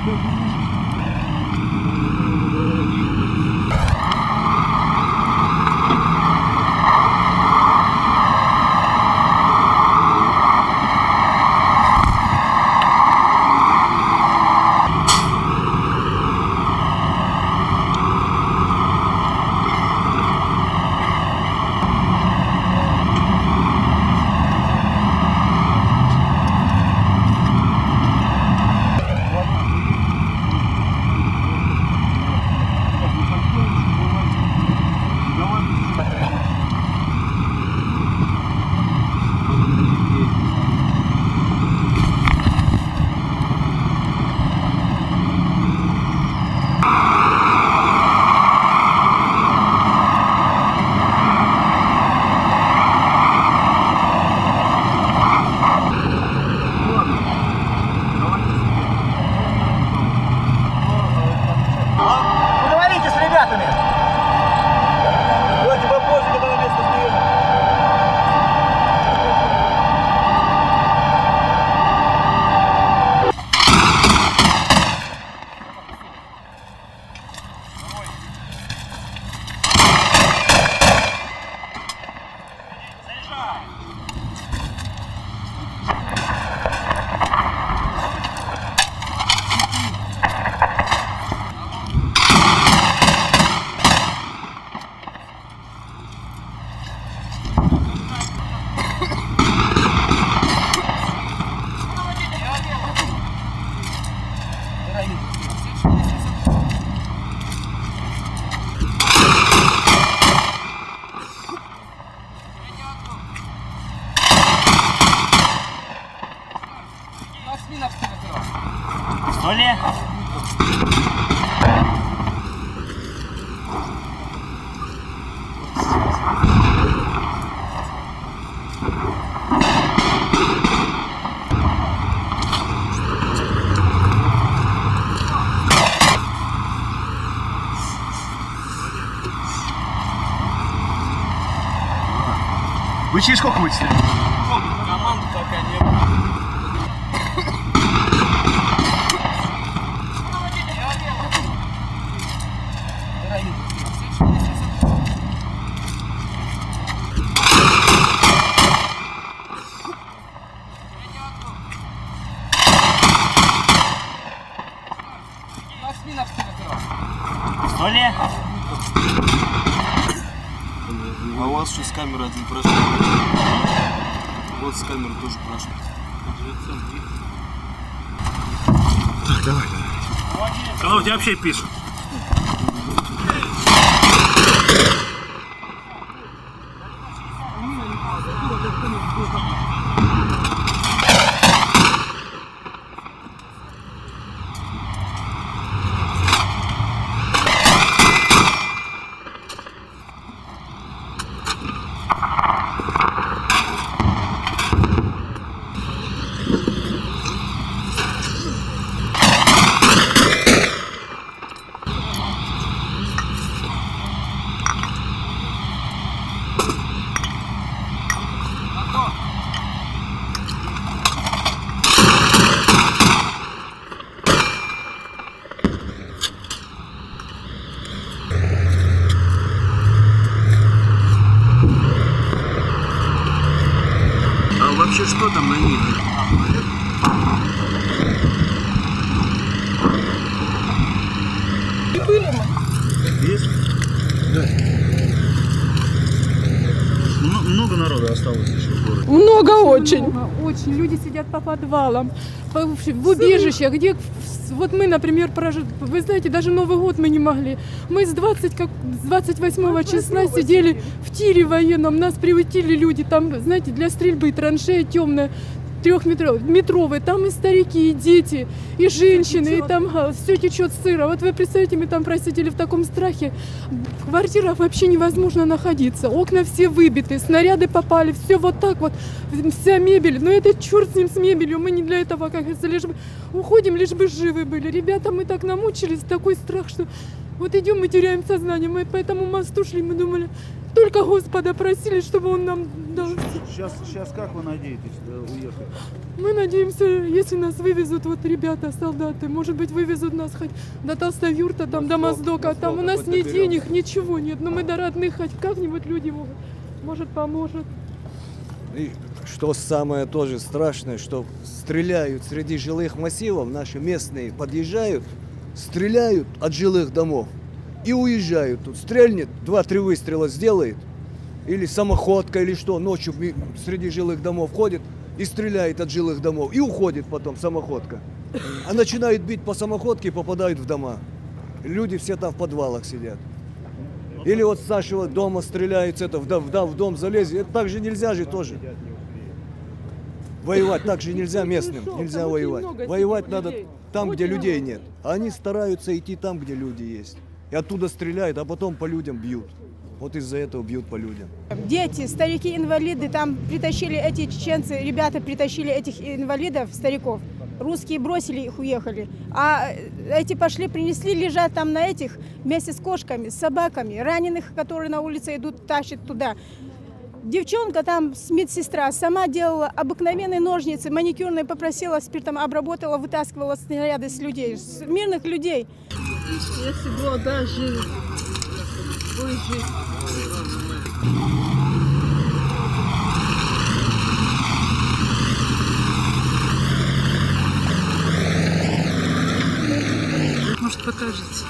Что ли? Вы через сколько будете? Команды пока не было. Что ли? А у вас что с камерой один прошел? Вот с камерой тоже прошел. Так, давай. Когда у тебя вообще пишут? А вообще что там на ней? Есть? Да. Много народа осталось еще в городе? Много очень. Много, очень. Люди сидят по подвалам, в убежищах, где вот мы, например, вы знаете, даже Новый год мы не могли. Мы с 28 числа сидели в тире военном, нас приютили люди, там, знаете, для стрельбы траншея темная, 3-метровая, там и старики, и дети, и женщины, и там все течет сыро. Вот вы представляете, мы там просидели в таком страхе. В квартирах вообще невозможно находиться. Окна все выбиты, снаряды попали, все вот так вот, вся мебель. Но это черт с ним, с мебелью, мы не для этого, как говорится, лишь бы уходим, лишь бы живы были. Ребята, мы так намучились, такой страх, что вот идем, мы теряем сознание. Мы по этому мосту шли, мы думали, только Господа просили, чтобы Он нам дал. Сейчас как вы надеетесь уехать? Мы надеемся, если нас вывезут вот ребята, солдаты, может быть, вывезут нас хоть до Толстовюрта, там, до Моздока, там у нас ни денег, ничего нет, но мы до родных хоть как-нибудь люди могут, может, поможет. И что самое тоже страшное, что стреляют среди жилых массивов, наши местные подъезжают, стреляют от жилых домов и уезжают. Тут стрельнет, 2-3 выстрела сделает, или самоходка, или что, ночью среди жилых домов ходит и стреляет от жилых домов, и уходит потом самоходка. А начинают бить по самоходке и попадают в дома. Люди все там в подвалах сидят. Или вот с нашего дома стреляют, это, в дом залезет. Это так же нельзя же тоже. Воевать так же нельзя местным, нельзя воевать. Воевать надо там, где людей нет. А они стараются идти там, где люди есть. И оттуда стреляют, а потом по людям бьют. Вот из-за этого бьют по людям. Дети, старики, инвалиды, там притащили эти чеченцы, ребята притащили этих инвалидов, стариков. Русские бросили их, уехали. А эти пошли, принесли, лежат там на этих, вместе с кошками, с собаками, раненых, которые на улице идут, тащат туда. Девчонка там, медсестра, сама делала обыкновенные ножницы, маникюрные, попросила, спиртом обработала, вытаскивала снаряды с людей, с мирных людей. Если бы даже выжить. Может, покажется.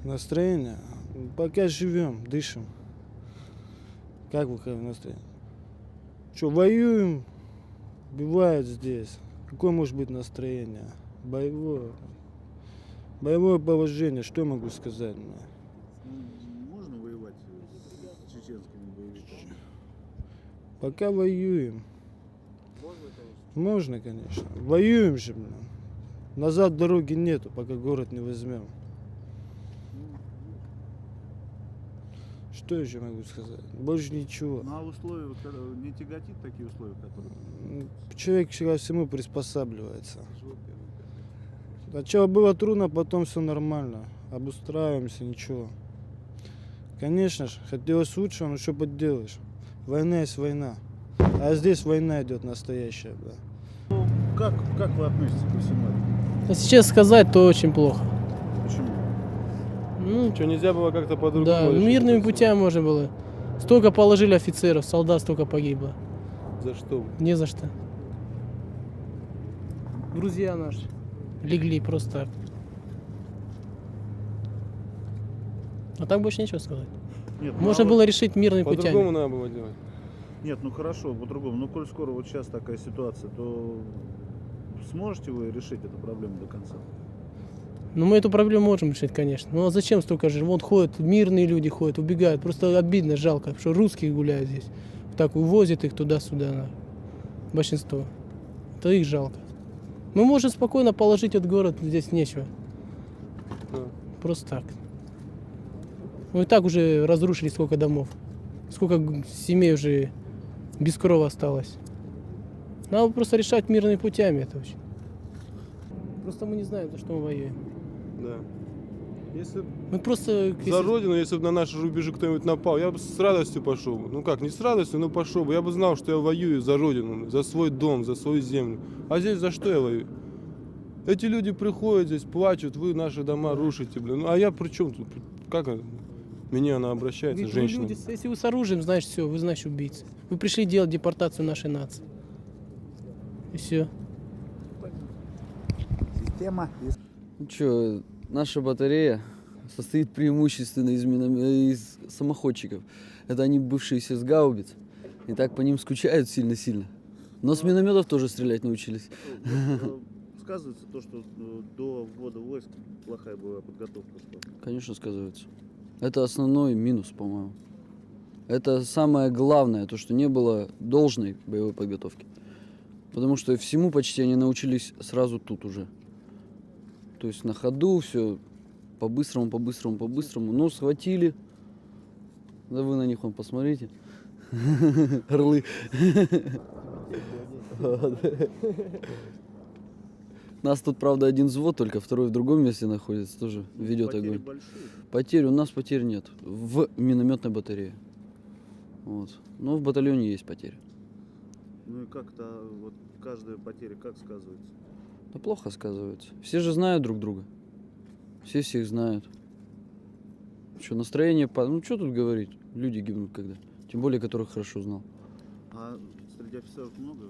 Настроение? Пока живем, дышим. Как вы, настроение? Что, воюем, убивают здесь. Какое может быть настроение? Боевое. Боевое положение, что я могу сказать? Можно воевать с чеченскими боевиками? Пока воюем. Можно, конечно. Воюем же, блин. Назад дороги нету, пока город не возьмем. Что еще могу сказать? Больше ничего. Ну а условия, не тяготит такие условия, которые... Человек ко всему приспосабливается. Сначала было трудно, потом все нормально. Обустраиваемся, ничего. Конечно же, хотелось лучшего, но что поделаешь. Война есть война. А здесь война идет настоящая, да. Как вы относитесь ко всему этому? Если честно сказать, то очень плохо. Почему? Ну, Что, нельзя было как-то по-другому? да, решить мирными это всё? путями можно было. Столько положили офицеров, солдат столько погибло. За что? Не за что. Друзья наши легли просто так. А так больше нечего сказать. Нет, Можно было решить мирными По-другому путями. надо было делать. Нет, ну хорошо, по-другому. Но коль скоро вот сейчас такая ситуация, то сможете вы решить эту проблему до конца? Но мы эту проблему можем решить, конечно. Ну а зачем столько же? Вот ходят, мирные люди ходят, убегают. Просто обидно, жалко, что русские гуляют здесь. Так увозят их туда-сюда. Большинство. Это их жалко. Мы можем спокойно положить этот город, здесь нечего. Да. Просто так. Мы и так уже разрушили сколько домов. Сколько семей уже без крова осталось. Надо просто решать мирными путями это очень. Просто мы не знаем, за что мы воюем. Да. Если Мы просто... за родину, если бы на наши рубежи кто-нибудь напал, я бы с радостью пошел бы. Ну как, не с радостью, но пошел бы. Я бы знал, что я воюю за родину, за свой дом, за свою землю. А здесь за что я воюю? Эти люди приходят здесь, плачут, вы наши дома рушите, блин. Ну, а я при чем тут? Как меня она обращается, Ведь вы женщина? люди, если вы с оружием, значит все, вы значит убийцы. Вы пришли делать депортацию нашей нации. И все. Система. Ну что, наша батарея состоит преимущественно из самоходчиков. Это они бывшие все с гаубиц. И так по ним скучают сильно-сильно. Но с минометов тоже стрелять научились. Сказывается то, что до ввода войск плохая была подготовка. Конечно, сказывается. Это основной минус, по-моему. Это самое главное, то, что не было должной боевой подготовки. Потому что всему почти они научились сразу тут уже. То есть на ходу все по-быстрому. Ну, схватили. Да вы на них вон посмотрите. Орлы. Нас тут, правда, один взвод, только второй в другом месте находится, тоже ведет Потери огонь. большие. Потерь у нас потерь нет. В минометной батарее. Вот. Но в батальоне есть потери. Ну и как-то вот каждая потеря как сказывается? Да плохо сказывается. Все же знают друг друга. Все всех знают. Что, настроение... Ну, что тут говорить? Люди гибнут когда. Тем более, которых хорошо знал. А среди офицеров много?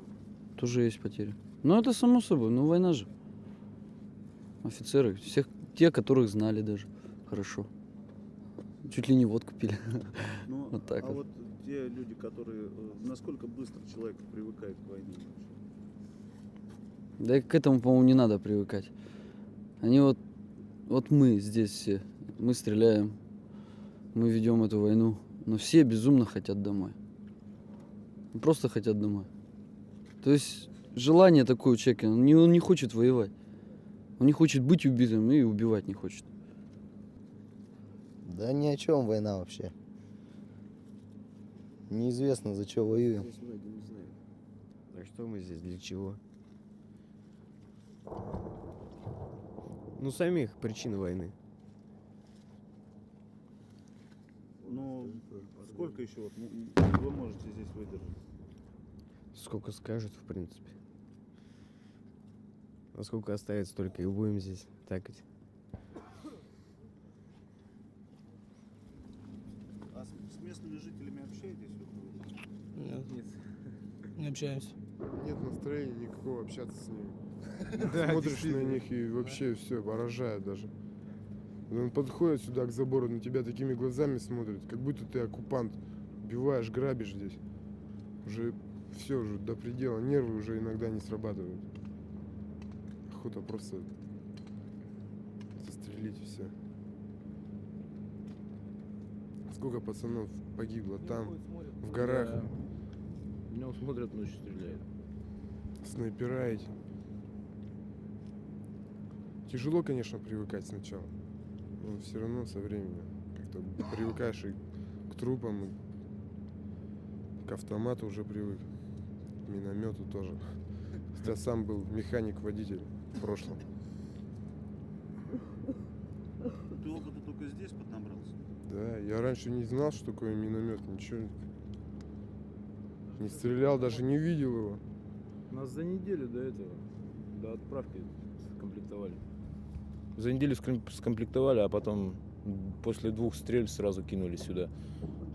Тоже есть потери. Ну, это само собой. Ну, война же. Офицеры. Всех, те, которых знали даже. Хорошо. Чуть ли не водку пили. Ну, Вот так а вот. вот те люди, которые... Насколько быстро человек привыкает к войне? Да и к этому, по-моему, не надо привыкать. Они вот мы здесь все, мы стреляем, мы ведем эту войну, но все безумно хотят домой. Просто хотят домой. То есть желание такое у человека, он не хочет воевать. Он не хочет быть убитым и убивать не хочет. Да ни о чем война вообще. Неизвестно, за что воюем. Так что мы здесь, для чего? Ну, самих причин войны. Ну, сколько еще вот вы можете здесь выдержать? Сколько скажут, в принципе. А сколько оставится, только и будем здесь такать. А с местными жителями общаетесь? Нет. Не общаемся. Нет настроения никакого общаться с ними. Смотришь на них и вообще все, поражает даже. Он подходит сюда к забору, на тебя такими глазами смотрит, как будто ты оккупант. Убиваешь, грабишь здесь. Уже все, уже до предела. Нервы уже иногда не срабатывают. Охота просто застрелить и все. Сколько пацанов погибло там, в горах. Днем смотрят, ночью стреляют. Снайпера эти. Тяжело, конечно, привыкать сначала. Но все равно со временем как-то привыкаешь и к трупам, и к автомату уже привык. К миномету тоже. Я сам был механик-водитель в прошлом. Ты опыта только здесь поднабрался? Да, я раньше не знал, что такое миномет, ничего. Не стрелял, даже не видел его. Нас за неделю до этого, до отправки скомплектовали. За неделю скомплектовали, а потом после 2 стрельб сразу кинули сюда.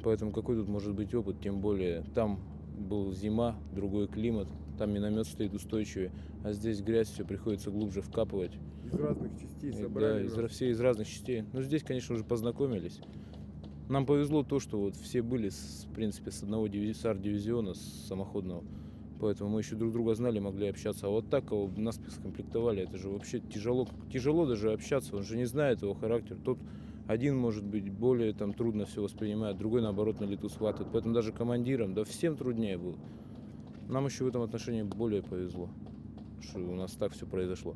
Поэтому какой тут может быть опыт, тем более там был зима, другой климат, там миномет стоит устойчивый, а здесь грязь, все приходится глубже вкапывать. Из разных частей Да, собрали. все из разных частей. Но здесь, конечно, уже познакомились. Нам повезло то, что вот все были, в принципе, с одного САР-дивизиона, с самоходного. Поэтому мы еще друг друга знали, могли общаться. А вот так кого нас скомплектовали, это же вообще тяжело даже общаться. Он же не знает его характер. Тот один, может быть, более там трудно все воспринимает, другой, наоборот, на лету схватывает. Поэтому даже командирам, да всем труднее было. Нам еще в этом отношении более повезло, что у нас так все произошло.